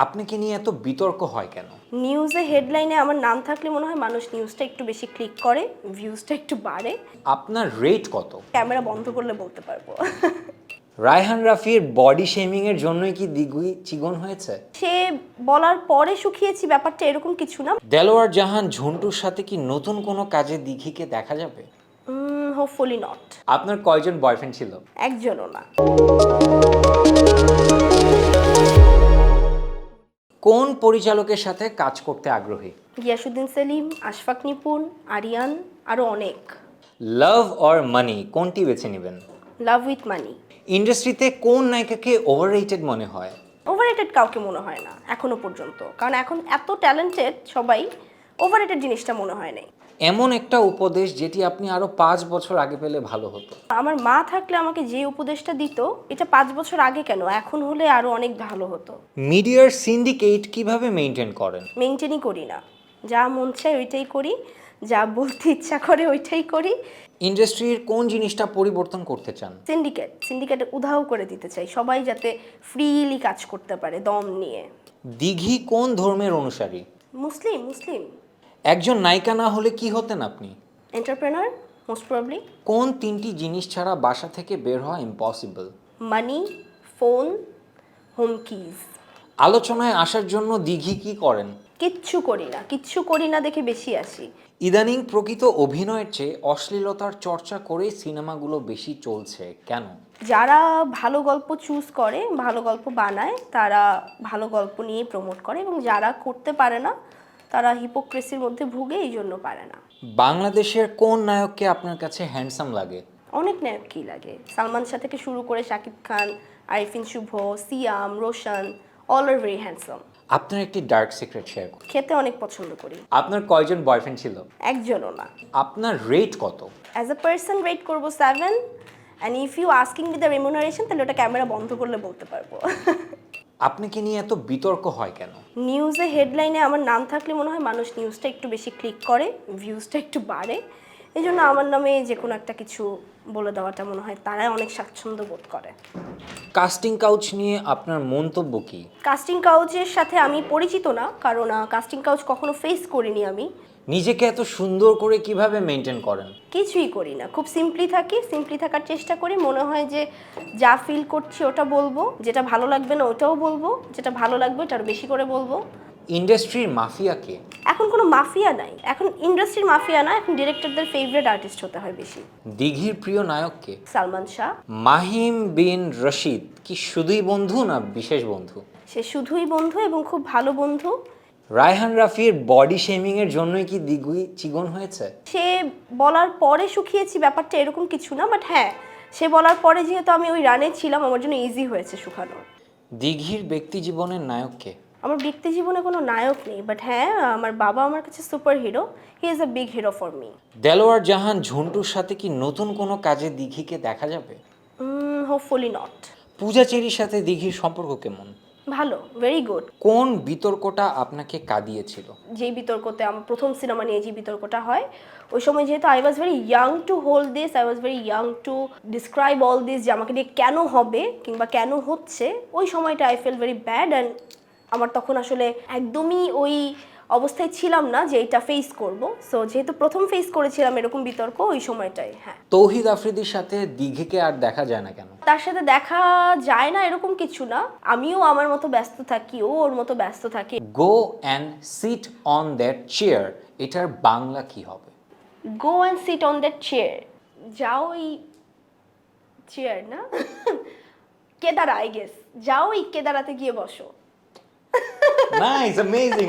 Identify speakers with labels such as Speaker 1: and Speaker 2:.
Speaker 1: আপনাকে নিয়ে এত বিতর্ক হয় কেন?
Speaker 2: নিউজে হেডলাইনে আমার নাম থাকলে মনে হয় মানুষ নিউজটা একটু বেশি ক্লিক করে, ভিউজটা একটু বাড়ে।
Speaker 1: আপনার রেট কত?
Speaker 2: ক্যামেরা বন্ধ করলে বলতে পারবো।
Speaker 1: রায়হান রাফির বডি শেমিং এর জন্যই কি দিঘি চিকন হয়েছে?
Speaker 2: সে বলার পরে শুকিয়েছি ব্যাপারটা এরকম কিছু না।
Speaker 1: দেলোয়ার জাহান ঝন্টুর সাথে কি নতুন কোনো কাজে দিঘিকে দেখা যাবে?
Speaker 2: Hopefully not.
Speaker 1: আপনার কয়জন বয়ফ্রেন্ড ছিল?
Speaker 2: একজনও না।
Speaker 1: কোন পরিচালকের সাথে কাজ করতে আগ্রহী?
Speaker 2: গিয়াসুদ্দিন সেলিম, আশফাক নিপুণ, আরিয়ান, আরও অনেক।
Speaker 1: লাভ অর মানি কোনটি বেছে নেবেন?
Speaker 2: লাভ উইথ মানি।
Speaker 1: ইন্ডাস্ট্রিতে কোন নায়িকাকে ওভাররেটেড মনে হয়?
Speaker 2: ওভাররেটেড কাউকে মনে হয় না এখনো পর্যন্ত, কারণ এখন এত ট্যালেন্টেড সবাই, ওভাররেটেড জিনিসটা মনে হয় নাই।
Speaker 1: এমন একটা উপদেশ যেটি আপনি আরো 5 বছর আগে পেলে ভালো হতো।
Speaker 2: আমার মা থাকলে আমাকে যে উপদেশটা দিত, এটা 5 বছর আগে কেন, এখন হলে আরো অনেক ভালো হতো।
Speaker 1: মিডিয়ার সিন্ডিকেট কিভাবে মেইনটেইন করেন?
Speaker 2: মেনটেনই করি না, যা মন চায় ওইটাই করি, যা বলতে ইচ্ছা করে ওইটাই করি।
Speaker 1: ইন্ডাস্ট্রির কোন জিনিসটা পরিবর্তন করতে চান?
Speaker 2: সিন্ডিকেট উধাও করে দিতে চাই, সবাই যাতে ফ্রিলি কাজ করতে পারে দম নিয়ে।
Speaker 1: দিঘি কোন ধর্মের অনুসারী?
Speaker 2: মুসলিম।
Speaker 1: একজন নায়িকা না হলে কি হতেন আপনি?
Speaker 2: Entrepreneur most probably.
Speaker 1: কোন 3টি জিনিস ছাড়া বাসা থেকে বের হওয়া ইম্পসিবল?
Speaker 2: মানি, ফোন, হোম কিজ।
Speaker 1: আলোচনায় আসার জন্য দিঘি কি করেন?
Speaker 2: কিচ্ছু করি না দেখে বেশি আসি।
Speaker 1: ইদানিং প্রকৃত অভিনয়ের চেয়ে অশ্লীলতার চর্চা করে সিনেমাগুলো বেশি চলছে কেন?
Speaker 2: যারা ভালো গল্প চুজ করে, ভালো গল্প বানায়, তারা ভালো গল্প নিয়ে প্রমোট করে, এবং যারা করতে পারে না তারা হিপোক্রেসির মধ্যে ভুগে, এই জন্য পারে না।
Speaker 1: বাংলাদেশের কোন নায়ককে আপনার কাছে হ্যান্ডসাম লাগে?
Speaker 2: অনেক নায়কই লাগে, সালমান শাহ থেকে শুরু করে Shakib Khan, Arifin Shuvo, Siam, Roshan, all are very handsome.
Speaker 1: আপনার একটি ডার্ক সিক্রেট শেয়ার করুন।
Speaker 2: খেতে অনেক পছন্দ করি।
Speaker 1: আপনার কয়জন বয়ফ্রেন্ড ছিল?
Speaker 2: একজনও না।
Speaker 1: আপনার রেট কত?
Speaker 2: অ্যাজ এ পার্সন রেট করবো 7, and if you asking me the remuneration, তাহলে ওটা ক্যামেরা বন্ধ করলে বলতে পারবো।
Speaker 1: আপনাকে নিয়ে এত বিতর্ক হয় কেন?
Speaker 2: নিউজে হেডলাইনে আমার নাম থাকলে মনে হয় মানুষ নিউজটা একটু বেশি ক্লিক করে, ভিউজটা একটু বাড়ে। এই জন্য আমার নামে যে কোনো একটা কিছু বলে দেওয়াটা মনে হয় তারাই অনেক স্বাচ্ছন্দ্য বোধ করে।
Speaker 1: কাস্টিং কাউচ নিয়ে আপনার মন্তব্য কি?
Speaker 2: কাস্টিং কাউচের সাথে আমি পরিচিত না, কারণ কাস্টিং কাউচ কখনো ফেস করিনি আমি।
Speaker 1: নিজেকে এত সুন্দর করে কিভাবে মেনটেন করেন?
Speaker 2: কিছুই করি না, খুব সিম্পলি থাকার চেষ্টা করি। মনে হয় যে যা ফিল করছি ওটা বলবো, যেটা ভালো লাগবে না ওটাও বলবো, যেটা ভালো লাগবে ওটা আরো বেশি করে বলবো।
Speaker 1: ইন্ডাস্ট্রির মাফিয়া কে?
Speaker 2: এখন কোনো মাফিয়া নাই, এখন ইন্ডাস্ট্রির মাফিয়া না, এখন ডিরেক্টরদের ফেভারিট আর্টিস্ট হতে হয় বেশি।
Speaker 1: দিঘির প্রিয় নায়ক কে?
Speaker 2: সালমান শাহ।
Speaker 1: মাহিম বিন রশিদ কি শুধুই বন্ধু না বিশেষ বন্ধু?
Speaker 2: সে শুধুই বন্ধু এবং খুব ভালো বন্ধু।
Speaker 1: রায়হান রাফির বডি শেমিং এর জন্যই কি দিঘি চিকন হয়েছে?
Speaker 2: সে বলার পরে শুকিয়েছি ব্যাপারটা এরকম কিছু না, বাট হ্যাঁ, সে বলার পরে যেহেতু আমি ওই রানে ছিলাম, আমার জন্য ইজি হয়েছে শুকানো।
Speaker 1: দিঘির ব্যক্তি জীবনের নায়ক কে?
Speaker 2: আমার ব্যক্তি জীবনে কোনো নায়ক নেই, বাট হ্যাঁ, আমার বাবা আমার কাছে super hero, he is a big hero for me.
Speaker 1: Delwar Jahan ঝন্টুর সাথে কি নতুন কোনো কাজে দিঘিকে দেখা যাবে?
Speaker 2: Hopefully not.
Speaker 1: পূজা চেরির সাথে দিঘির সম্পর্ক কেমন?
Speaker 2: ভালো, ভেরি গুড।
Speaker 1: কোন বিতর্কটা আপনাকে কাঁদিয়েছিল?
Speaker 2: যেই বিতর্কতে আমার প্রথম সিনেমা নিয়ে যে বিতর্কটা হয়, ওই সময় যেহেতু I was very young to hold this, I was very young to describe all this, যে আমাকে নিয়ে কেন হবে কিংবা কেন হচ্ছে, ওই সময়টা I feel very bad. And আমার তখন আসলে একদমই ওই অবস্থায় ছিলাম না যে এটা ফেস করব। সো যেহেতু প্রথম ফেস করেছিলাম এরকম বিতর্ক, ওই সময়টাই। হ্যাঁ,
Speaker 1: তৌহিদ আফ্রিদির সাথে দিঘিকে আর দেখা যায় না কেন?
Speaker 2: তার সাথে দেখা যায় না এরকম কিছু না, আমিও আমার মতো ব্যস্ত থাকি, ও ওর মতো ব্যস্ত থাকে।
Speaker 1: Go and sit on that chair, এটার বাংলা কি হবে?
Speaker 2: Go and sit on that chair, যাও ওই চেয়ার না, কেদারা, আই গেস, যাও ওই কেদারাতে গিয়ে বসো।
Speaker 1: Nice, amazing.